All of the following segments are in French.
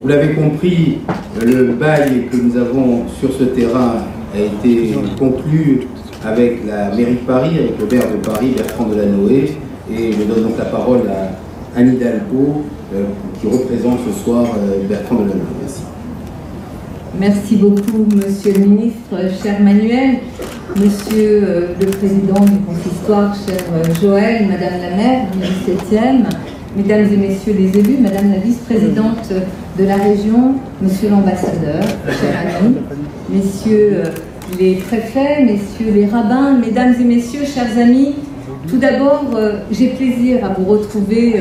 Vous l'avez compris, le bail que nous avons sur ce terrain a été conclu avec la mairie de Paris, avec le maire de Paris, Bertrand Delanoë, et je donne donc la parole à Anne Hidalgo, qui représente ce soir Bertrand Delanoë. Merci. Merci beaucoup, Monsieur le Ministre, cher Manuel, Monsieur le Président du Consistoire, cher Joël, Madame la maire du 17e, Mesdames et Messieurs les élus, Madame la vice-présidente de la région, Monsieur l'ambassadeur, cher ami, Messieurs les préfets, Messieurs les rabbins, Mesdames et Messieurs, chers amis, tout d'abord, j'ai plaisir à vous retrouver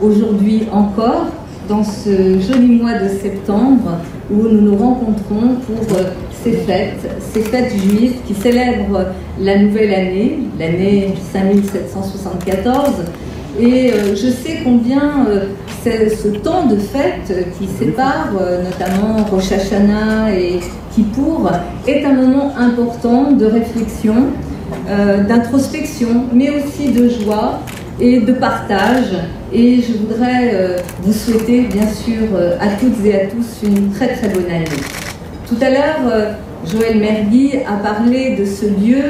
aujourd'hui encore dans ce joli mois de septembre où nous nous rencontrons pour ces fêtes juives qui célèbrent la nouvelle année, l'année 5774. Et je sais combien ce temps de fête qui sépare notamment Rosh Hashanah et Kippour est un moment important de réflexion, d'introspection, mais aussi de joie et de partage. Et je voudrais vous souhaiter bien sûr à toutes et à tous une très très bonne année. Tout à l'heure, Joël Mergui a parlé de ce lieu,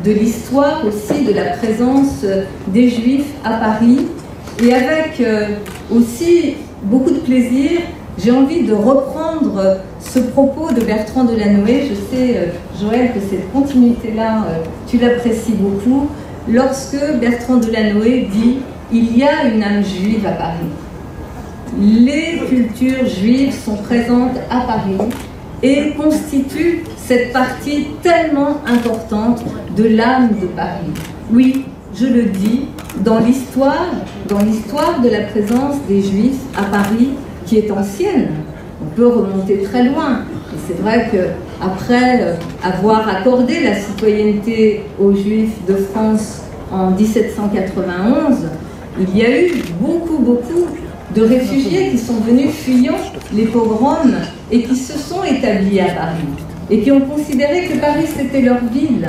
de l'histoire aussi de la présence des Juifs à Paris. Et avec aussi beaucoup de plaisir, j'ai envie de reprendre ce propos de Bertrand Delanoë. Je sais, Joël, que cette continuité-là, tu l'apprécies beaucoup. Lorsque Bertrand Delanoë dit « Il y a une âme juive à Paris ». Les cultures juives sont présentes à Paris et constituent cette partie tellement importante de l'âme de Paris. Oui, je le dis, dans l'histoire de la présence des Juifs à Paris, qui est ancienne, on peut remonter très loin. Et c'est vrai qu'après avoir accordé la citoyenneté aux Juifs de France en 1791, il y a eu beaucoup de réfugiés qui sont venus fuyant les pogroms et qui se sont établis à Paris et qui ont considéré que Paris c'était leur ville.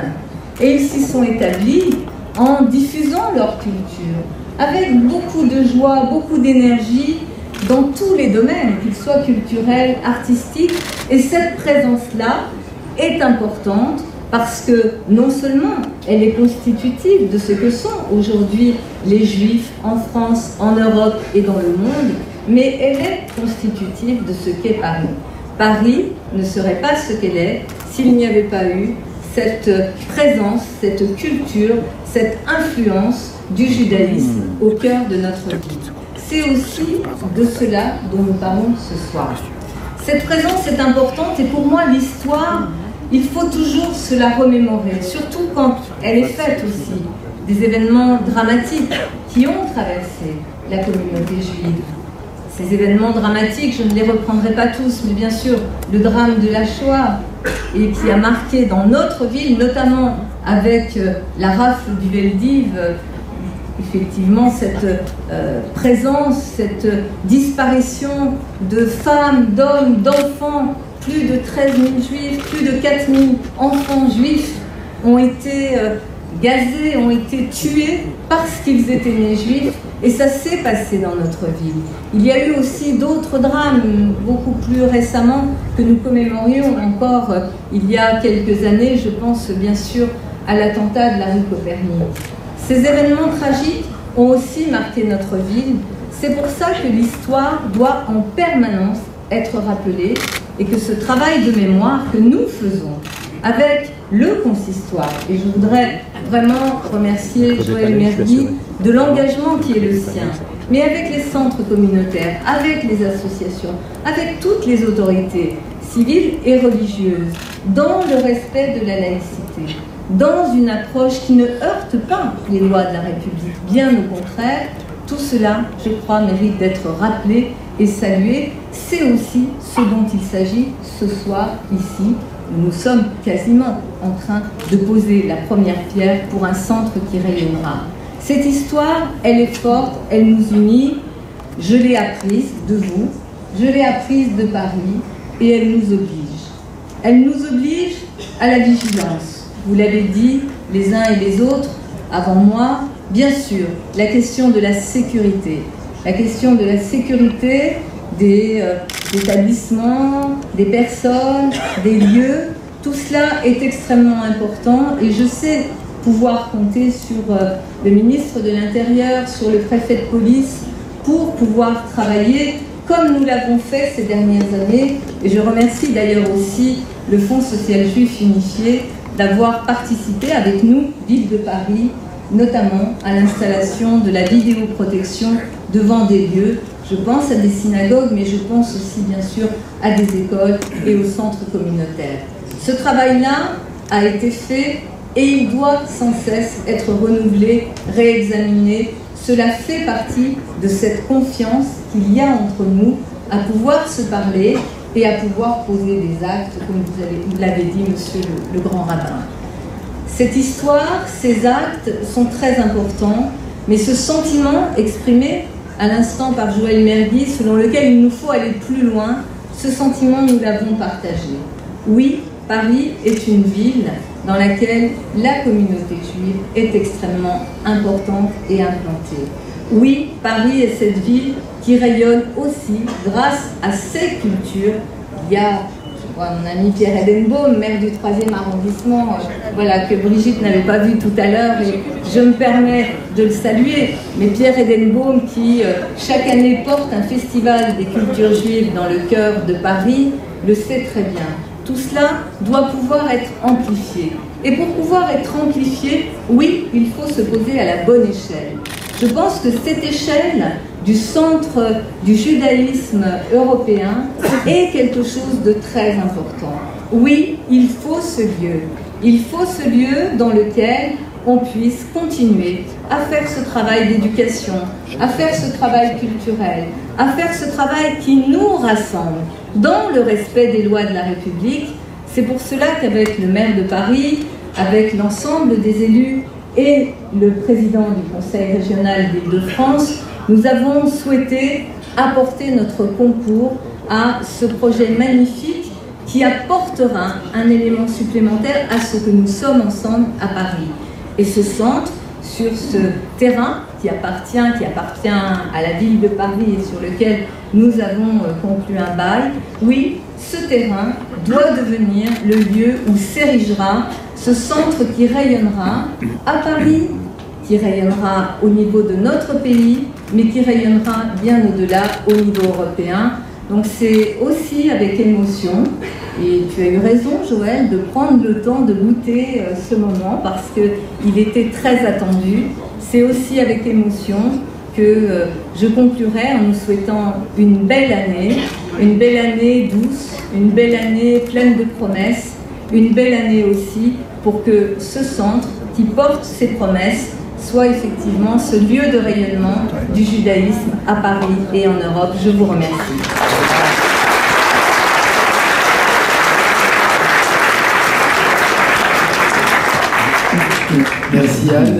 Et ils s'y sont établis en diffusant leur culture, avec beaucoup de joie, beaucoup d'énergie, dans tous les domaines, qu'ils soient culturels, artistiques. Et cette présence-là est importante parce que non seulement elle est constitutive de ce que sont aujourd'hui les Juifs en France, en Europe et dans le monde, mais elle est constitutive de ce qu'est Paris. Paris ne serait pas ce qu'elle est s'il n'y avait pas eu cette présence, cette culture, cette influence du judaïsme au cœur de notre vie. C'est aussi de cela dont nous parlons ce soir. Cette présence est importante et pour moi l'histoire, il faut toujours se la remémorer, surtout quand elle est faite aussi des événements dramatiques qui ont traversé la communauté juive. Ces événements dramatiques, je ne les reprendrai pas tous, mais bien sûr, le drame de la Shoah, et qui a marqué dans notre ville, notamment avec la rafle du Veldiv, effectivement cette présence, cette disparition de femmes, d'hommes, d'enfants. Plus de 13 000 juifs, plus de 4 000 enfants juifs ont été gazés, ont été tués parce qu'ils étaient nés juifs. Et ça s'est passé dans notre ville. Il y a eu aussi d'autres drames, beaucoup plus récemment, que nous commémorions encore il y a quelques années. Je pense bien sûr à l'attentat de la rue Copernic. Ces événements tragiques ont aussi marqué notre ville. C'est pour ça que l'histoire doit en permanence être rappelée et que ce travail de mémoire que nous faisons avec le consistoire, et je voudrais vraiment remercier Joël Mergui de l'engagement qui est le sien, mais avec les centres communautaires, avec les associations, avec toutes les autorités civiles et religieuses, dans le respect de la laïcité, dans une approche qui ne heurte pas les lois de la République, bien au contraire. Tout cela, je crois, mérite d'être rappelé et salué. C'est aussi ce dont il s'agit ce soir ici. Nous sommes quasiment en train de poser la première pierre pour un centre qui rayonnera. Cette histoire, elle est forte, elle nous unit. Je l'ai apprise de vous, je l'ai apprise de Paris et elle nous oblige. Elle nous oblige à la vigilance. Vous l'avez dit, les uns et les autres, avant moi, bien sûr, la question de la sécurité. La question de la sécurité des établissements, des personnes, des lieux. Tout cela est extrêmement important et je sais pouvoir compter sur le ministre de l'Intérieur, sur le préfet de police pour pouvoir travailler comme nous l'avons fait ces dernières années. Et je remercie d'ailleurs aussi le Fonds social juif unifié d'avoir participé avec nous, Ville de Paris, notamment à l'installation de la vidéoprotection devant des lieux. Je pense à des synagogues, mais je pense aussi bien sûr à des écoles et aux centres communautaires. Ce travail-là a été fait et il doit sans cesse être renouvelé, réexaminé. Cela fait partie de cette confiance qu'il y a entre nous à pouvoir se parler et à pouvoir poser des actes, comme vous l'avez dit, monsieur le grand rabbin. Cette histoire, ces actes sont très importants, mais ce sentiment exprimé à l'instant par Joël Mergui, selon lequel il nous faut aller plus loin, ce sentiment, nous l'avons partagé. Oui, Paris est une ville dans laquelle la communauté juive est extrêmement importante et implantée. Oui, Paris est cette ville qui rayonne aussi grâce à ses cultures. Il y a, je crois, mon ami Pierre Edenbaum, maire du 3e arrondissement, voilà, que Brigitte n'avait pas vu tout à l'heure, et je me permets de le saluer, mais Pierre Edenbaum qui, chaque année, porte un festival des cultures juives dans le cœur de Paris, le sait très bien. Tout cela doit pouvoir être amplifié. Et pour pouvoir être amplifié, oui, il faut se poser à la bonne échelle. Je pense que cette échelle du centre du judaïsme européen est quelque chose de très important. Oui, il faut ce lieu. Il faut ce lieu dans lequel on puisse continuer à faire ce travail d'éducation, à faire ce travail culturel, à faire ce travail qui nous rassemble dans le respect des lois de la République. C'est pour cela qu'avec le maire de Paris, avec l'ensemble des élus et le président du Conseil régional d'Île-de-France, nous avons souhaité apporter notre concours à ce projet magnifique qui apportera un élément supplémentaire à ce que nous sommes ensemble à Paris. Et ce centre, sur ce terrain qui appartient à la ville de Paris et sur lequel nous avons conclu un bail, oui, ce terrain doit devenir le lieu où s'érigera ce centre qui rayonnera à Paris, qui rayonnera au niveau de notre pays, mais qui rayonnera bien au-delà au niveau européen. Donc c'est aussi avec émotion, et tu as eu raison Joël, de prendre le temps de goûter ce moment parce qu'il était très attendu. C'est aussi avec émotion que je conclurai en nous souhaitant une belle année douce, une belle année pleine de promesses, une belle année aussi pour que ce centre qui porte ses promesses soit effectivement ce lieu de rayonnement du judaïsme à Paris et en Europe. Je vous remercie. Merci Anne.